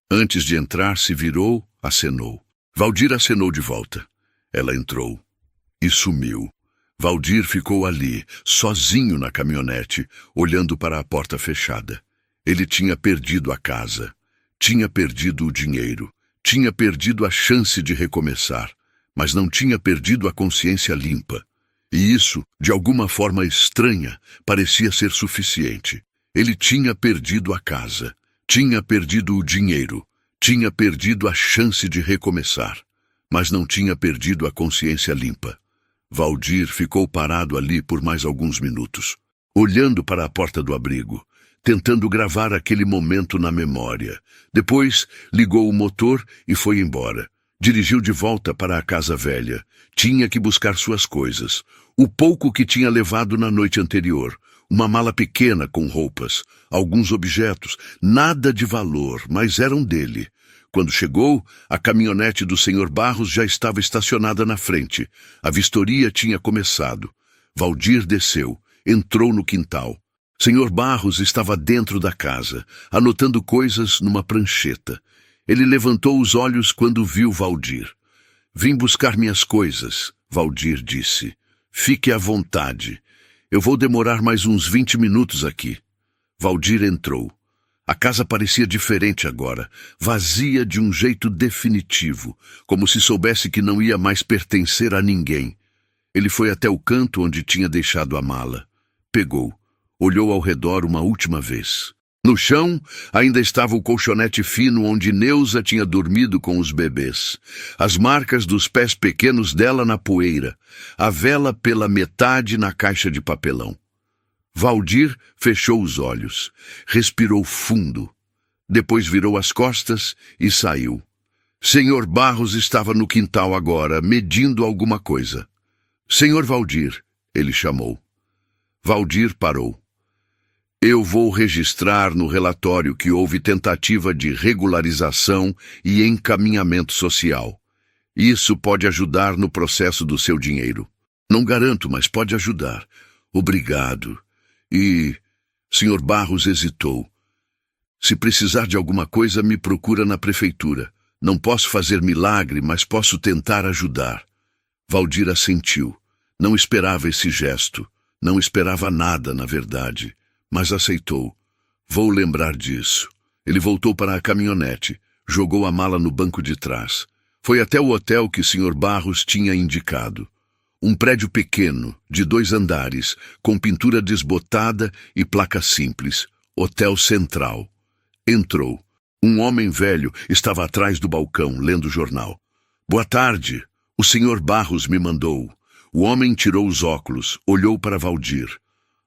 Antes de entrar, se virou, acenou. Valdir acenou de volta. Ela entrou. E sumiu. Valdir ficou ali, sozinho na caminhonete, olhando para a porta fechada. Ele tinha perdido a casa. Tinha perdido o dinheiro. Tinha perdido a chance de recomeçar. Mas não tinha perdido a consciência limpa. E isso, de alguma forma estranha, parecia ser suficiente. Ele tinha perdido a casa. Tinha perdido o dinheiro. Tinha perdido a chance de recomeçar. Mas não tinha perdido a consciência limpa. Valdir ficou parado ali por mais alguns minutos, olhando para a porta do abrigo, tentando gravar aquele momento na memória. Depois, ligou o motor e foi embora. Dirigiu de volta para a casa velha. Tinha que buscar suas coisas. O pouco que tinha levado na noite anterior. Uma mala pequena com roupas, alguns objetos, nada de valor, mas eram dele. Quando chegou, a caminhonete do Sr. Barros já estava estacionada na frente. A vistoria tinha começado. Valdir desceu, entrou no quintal. Sr. Barros estava dentro da casa, anotando coisas numa prancheta. Ele levantou os olhos quando viu Valdir. Vim buscar minhas coisas, Valdir disse. Fique à vontade. Eu vou demorar mais uns 20 minutos aqui. Valdir entrou. A casa parecia diferente agora, vazia de um jeito definitivo, como se soubesse que não ia mais pertencer a ninguém. Ele foi até o canto onde tinha deixado a mala. Pegou, olhou ao redor uma última vez. No chão, ainda estava o colchonete fino onde Neuza tinha dormido com os bebês. As marcas dos pés pequenos dela na poeira. A vela pela metade na caixa de papelão. Valdir fechou os olhos, respirou fundo. Depois virou as costas e saiu. Senhor Barros estava no quintal agora, medindo alguma coisa. Senhor Valdir, ele chamou. Valdir parou. Eu vou registrar no relatório que houve tentativa de regularização e encaminhamento social. Isso pode ajudar no processo do seu dinheiro. Não garanto, mas pode ajudar. Obrigado. E... Sr. Barros hesitou. Se precisar de alguma coisa, me procura na prefeitura. Não posso fazer milagre, mas posso tentar ajudar. Valdir assentiu. Não esperava esse gesto. Não esperava nada, na verdade. Mas aceitou. Vou lembrar disso. Ele voltou para a caminhonete. Jogou a mala no banco de trás. Foi até o hotel que o Sr. Barros tinha indicado. Um prédio pequeno, de 2 andares, com pintura desbotada e placa simples. Hotel Central. Entrou. Um homem velho estava atrás do balcão, lendo o jornal. Boa tarde. O Sr. Barros me mandou. O homem tirou os óculos, olhou para Valdir.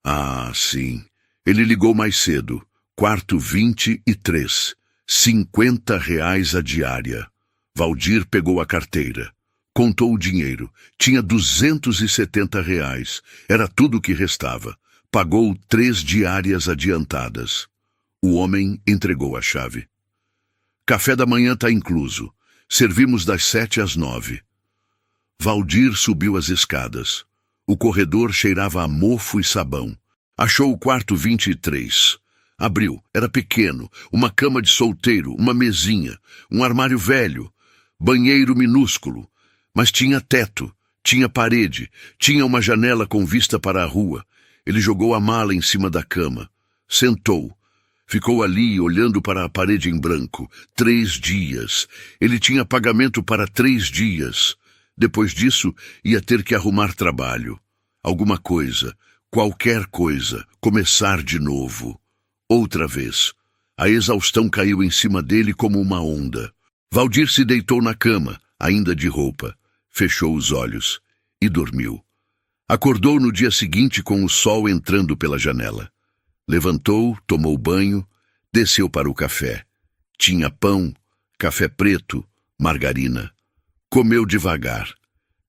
Ah, sim. Ele ligou mais cedo. Quarto 23. R$ 50 a diária. Valdir pegou a carteira. Contou o dinheiro. Tinha R$ 270. Era tudo o que restava. Pagou 3 diárias adiantadas. O homem entregou a chave. Café da manhã está incluso. Servimos das 7 às 9. Valdir subiu as escadas. O corredor cheirava a mofo e sabão. Achou o quarto 23. Abriu. Era pequeno. Uma cama de solteiro, uma mesinha, um armário velho, banheiro minúsculo. Mas tinha teto, tinha parede, tinha uma janela com vista para a rua. Ele jogou a mala em cima da cama. Sentou. Ficou ali, olhando para a parede em branco. 3 dias. Ele tinha pagamento para 3 dias. Depois disso, ia ter que arrumar trabalho. Alguma coisa. Qualquer coisa, começar de novo. Outra vez. A exaustão caiu em cima dele como uma onda. Valdir se deitou na cama, ainda de roupa. Fechou os olhos e dormiu. Acordou no dia seguinte com o sol entrando pela janela. Levantou, tomou banho, desceu para o café. Tinha pão, café preto, margarina. Comeu devagar.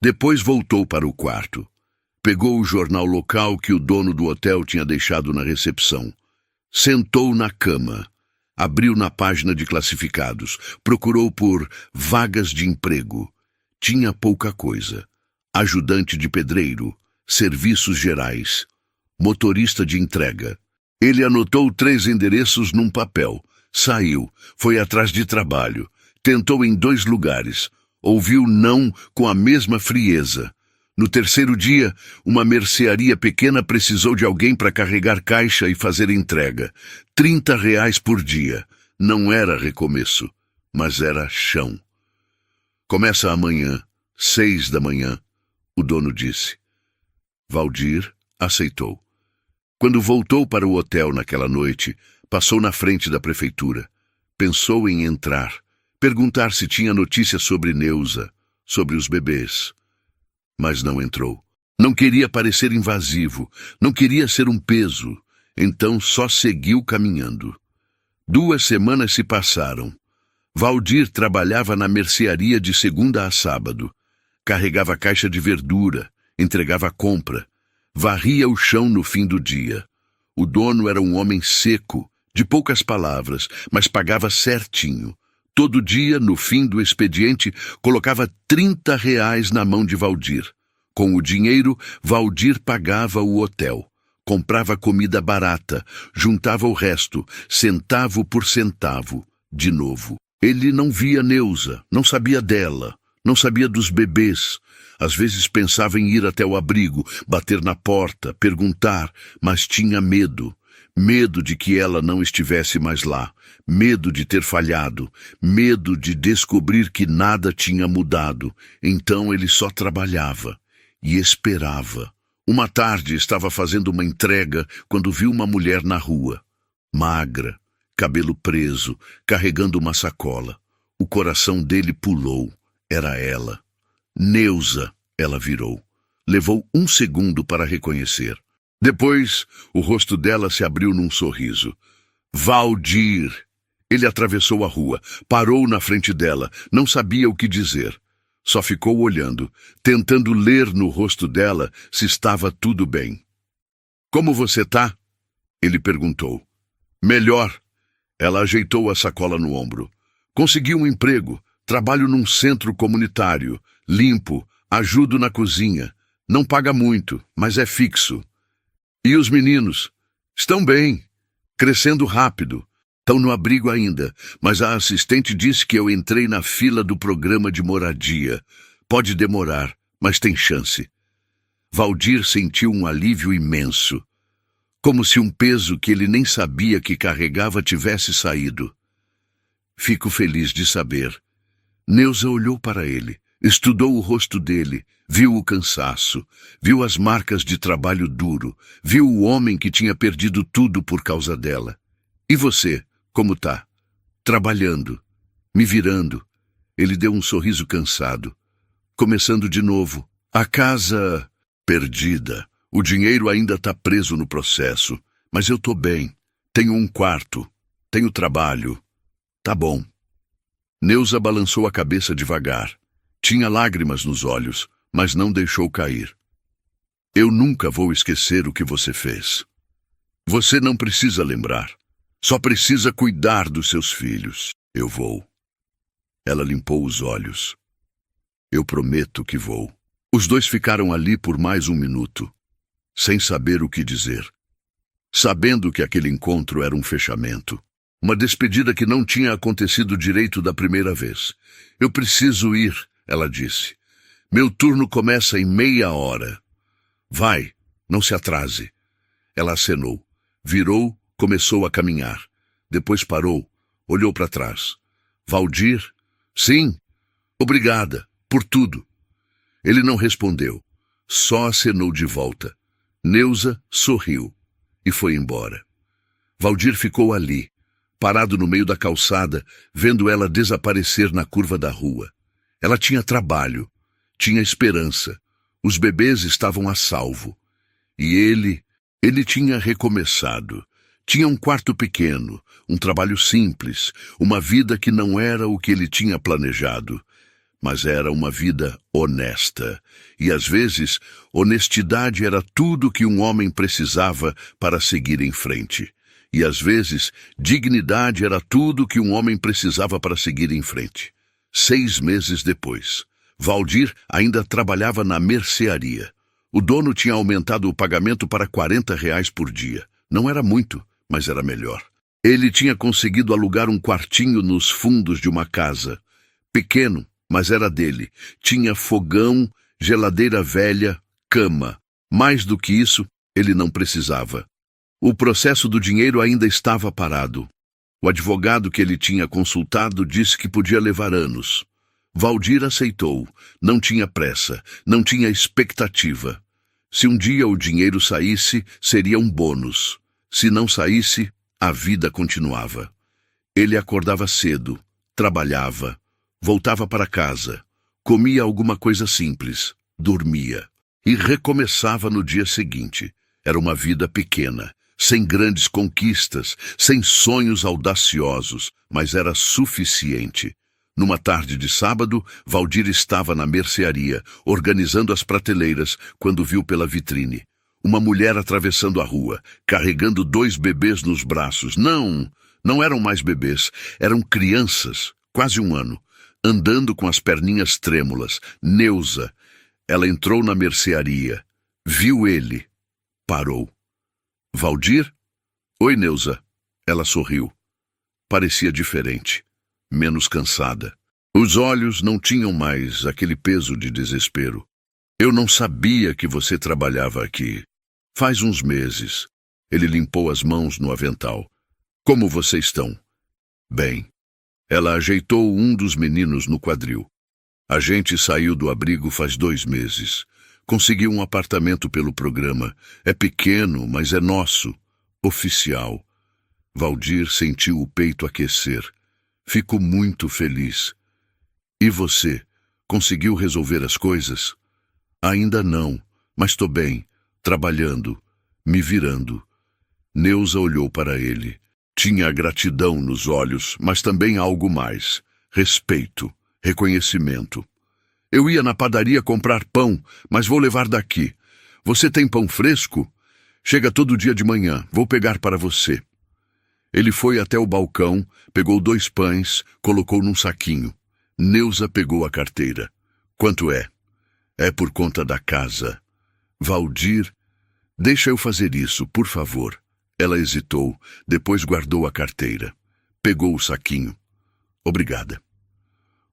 Depois voltou para o quarto. Pegou o jornal local que o dono do hotel tinha deixado na recepção. Sentou na cama. Abriu na página de classificados. Procurou por vagas de emprego. Tinha pouca coisa. Ajudante de pedreiro, serviços gerais, motorista de entrega. Ele anotou 3 endereços num papel. Saiu. Foi atrás de trabalho. Tentou em 2 lugares. Ouviu não com a mesma frieza. No 3º dia, uma mercearia pequena precisou de alguém para carregar caixa e fazer entrega. R$ 30 por dia. Não era recomeço, mas era chão. Começa amanhã, 6 da manhã, o dono disse. Valdir aceitou. Quando voltou para o hotel naquela noite, passou na frente da prefeitura. Pensou em entrar, perguntar se tinha notícia sobre Neuza, sobre os bebês. Mas não entrou. Não queria parecer invasivo, não queria ser um peso, então só seguiu caminhando. 2 semanas se passaram. Valdir trabalhava na mercearia de segunda a sábado. Carregava caixa de verdura, entregava compra, varria o chão no fim do dia. O dono era um homem seco, de poucas palavras, mas pagava certinho. Todo dia, no fim do expediente, colocava R$ 30 na mão de Valdir. Com o dinheiro, Valdir pagava o hotel. Comprava comida barata, juntava o resto, centavo por centavo, de novo. Ele não via Neuza, não sabia dela, não sabia dos bebês. Às vezes pensava em ir até o abrigo, bater na porta, perguntar, mas tinha medo. Medo de que ela não estivesse mais lá, medo de ter falhado, medo de descobrir que nada tinha mudado. Então ele só trabalhava e esperava. Uma tarde estava fazendo uma entrega quando viu uma mulher na rua, magra, cabelo preso, carregando uma sacola. O coração dele pulou. Era ela. Neuza, ela virou. Levou 1 segundo para reconhecer. Depois, o rosto dela se abriu num sorriso. Valdir! Ele atravessou a rua, parou na frente dela, não sabia o que dizer. Só ficou olhando, tentando ler no rosto dela se estava tudo bem. Como você tá? Ele perguntou. Melhor. Ela ajeitou a sacola no ombro. Consegui um emprego, trabalho num centro comunitário, limpo, ajudo na cozinha. Não paga muito, mas é fixo. E os meninos? Estão bem, crescendo rápido. Estão no abrigo ainda, mas a assistente disse que eu entrei na fila do programa de moradia. Pode demorar, mas tem chance. Valdir sentiu um alívio imenso, como se um peso que ele nem sabia que carregava tivesse saído. Fico feliz de saber. Neuza olhou para ele, estudou o rosto dele, viu o cansaço, viu as marcas de trabalho duro, viu o homem que tinha perdido tudo por causa dela. E você? Como tá? Trabalhando, me virando. Ele deu um sorriso cansado. Começando de novo. A casa perdida. O dinheiro ainda tá preso no processo. Mas eu tô bem. Tenho um quarto. Tenho trabalho. Tá bom. Neuza balançou a cabeça devagar. Tinha lágrimas nos olhos, mas não deixou cair. Eu nunca vou esquecer o que você fez. Você não precisa lembrar. Só precisa cuidar dos seus filhos. Eu vou. Ela limpou os olhos. Eu prometo que vou. Os dois ficaram ali por mais um minuto, sem saber o que dizer. Sabendo que aquele encontro era um fechamento. Uma despedida que não tinha acontecido direito da primeira vez. Eu preciso ir, ela disse. Meu turno começa em meia hora. Vai, não se atrase. Ela acenou. Virou. Começou a caminhar. Depois parou, olhou para trás. Valdir? Sim. Obrigada, por tudo. Ele não respondeu, só acenou de volta. Neuza sorriu e foi embora. Valdir ficou ali, parado no meio da calçada, vendo ela desaparecer na curva da rua. Ela tinha trabalho, tinha esperança. Os bebês estavam a salvo. E ele tinha recomeçado. Tinha um quarto pequeno, um trabalho simples, uma vida que não era o que ele tinha planejado, mas era uma vida honesta. E às vezes, honestidade era tudo que um homem precisava para seguir em frente. E às vezes, dignidade era tudo que um homem precisava para seguir em frente. 6 meses depois, Valdir ainda trabalhava na mercearia. O dono tinha aumentado o pagamento para R$ 40 por dia. Não era muito, mas era melhor. Ele tinha conseguido alugar um quartinho nos fundos de uma casa. Pequeno, mas era dele. Tinha fogão, geladeira velha, cama. Mais do que isso, ele não precisava. O processo do dinheiro ainda estava parado. O advogado que ele tinha consultado disse que podia levar anos. Valdir aceitou. Não tinha pressa, não tinha expectativa. Se um dia o dinheiro saísse, seria um bônus. Se não saísse, a vida continuava. Ele acordava cedo, trabalhava, voltava para casa, comia alguma coisa simples, dormia e recomeçava no dia seguinte. Era uma vida pequena, sem grandes conquistas, sem sonhos audaciosos, mas era suficiente. Numa tarde de sábado, Valdir estava na mercearia, organizando as prateleiras, quando viu pela vitrine uma mulher atravessando a rua, carregando 2 bebês nos braços. Não eram mais bebês, eram crianças, quase 1 ano, andando com as perninhas trêmulas. Neuza. Ela entrou na mercearia, viu ele, parou. Valdir? Oi, Neuza. Ela sorriu. Parecia diferente, menos cansada. Os olhos não tinham mais aquele peso de desespero. Eu não sabia que você trabalhava aqui. Faz uns meses. Ele limpou as mãos no avental. Como vocês estão? Bem. Ela ajeitou um dos meninos no quadril. A gente saiu do abrigo faz 2 meses. Conseguiu um apartamento pelo programa. É pequeno, mas é nosso. Oficial. Valdir sentiu o peito aquecer. Fico muito feliz. E você? Conseguiu resolver as coisas? Ainda não, mas estou bem, trabalhando, me virando. Neuza olhou para ele. Tinha gratidão nos olhos, mas também algo mais: respeito, reconhecimento. Eu ia na padaria comprar pão, mas vou levar daqui. Você tem pão fresco? Chega todo dia de manhã, vou pegar para você. Ele foi até o balcão, pegou 2 pães, colocou num saquinho. Neuza pegou a carteira. Quanto é? É por conta da casa. Valdir, deixa eu fazer isso, por favor. Ela hesitou, depois guardou a carteira. Pegou o saquinho. Obrigada.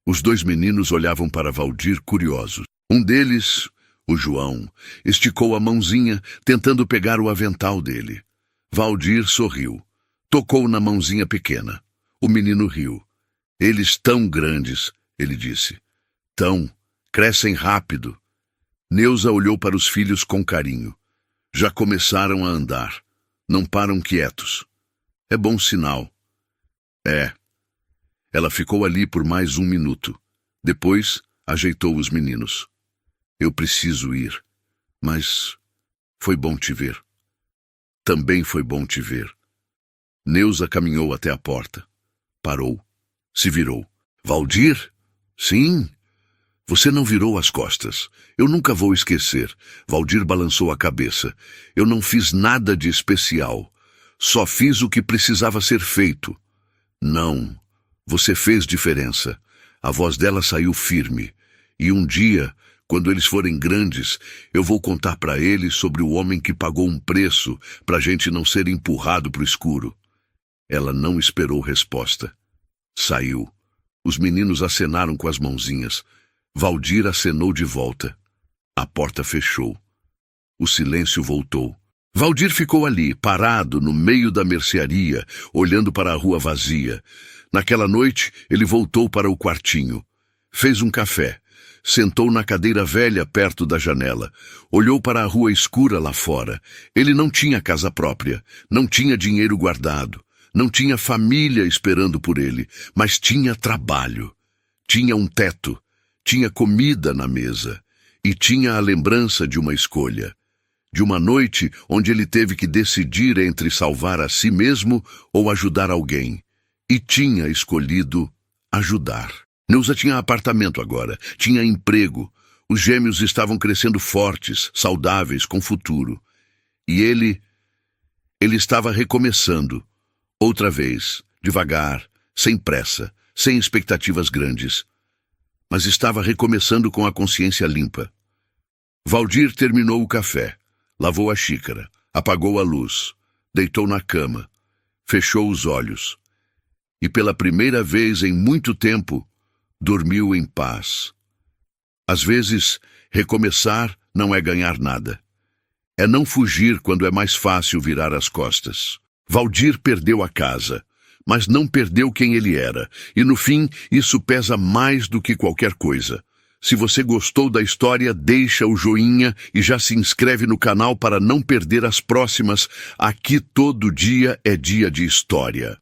Os 2 meninos olhavam para Valdir curiosos. Um deles, o João, esticou a mãozinha, tentando pegar o avental dele. Valdir sorriu. Tocou na mãozinha pequena. O menino riu. Eles tão grandes, ele disse. Tão, crescem rápido. Neuza olhou para os filhos com carinho. Já começaram a andar. Não param quietos. É bom sinal. É. Ela ficou ali por mais 1 minuto. Depois, ajeitou os meninos. Eu preciso ir. Mas foi bom te ver. Também foi bom te ver. Neuza caminhou até a porta. Parou. Se virou. Valdir? Sim. Você não virou as costas. Eu nunca vou esquecer. Valdir balançou a cabeça. Eu não fiz nada de especial. Só fiz o que precisava ser feito. Não. Você fez diferença. A voz dela saiu firme. E um dia, quando eles forem grandes, eu vou contar para eles sobre o homem que pagou um preço para a gente não ser empurrado para o escuro. Ela não esperou resposta. Saiu. Os meninos acenaram com as mãozinhas. Valdir acenou de volta. A porta fechou. O silêncio voltou. Valdir ficou ali, parado no meio da mercearia, olhando para a rua vazia. Naquela noite, ele voltou para o quartinho. Fez um café. Sentou na cadeira velha perto da janela. Olhou para a rua escura lá fora. Ele não tinha casa própria. Não tinha dinheiro guardado. Não tinha família esperando por ele. Mas tinha trabalho. Tinha um teto. Tinha comida na mesa. E tinha a lembrança de uma escolha. De uma noite onde ele teve que decidir entre salvar a si mesmo ou ajudar alguém. E tinha escolhido ajudar. Neuza tinha apartamento agora, tinha emprego. Os gêmeos estavam crescendo fortes, saudáveis, com futuro. E ele estava recomeçando. Outra vez, devagar, sem pressa, sem expectativas grandes. Mas estava recomeçando com a consciência limpa. Valdir terminou o café, lavou a xícara, apagou a luz, deitou na cama, fechou os olhos. E pela primeira vez em muito tempo, dormiu em paz. Às vezes, recomeçar não é ganhar nada. É não fugir quando é mais fácil virar as costas. Valdir perdeu a casa, mas não perdeu quem ele era. E no fim, isso pesa mais do que qualquer coisa. Se você gostou da história, deixa o joinha e já se inscreve no canal para não perder as próximas. Aqui todo dia é dia de história.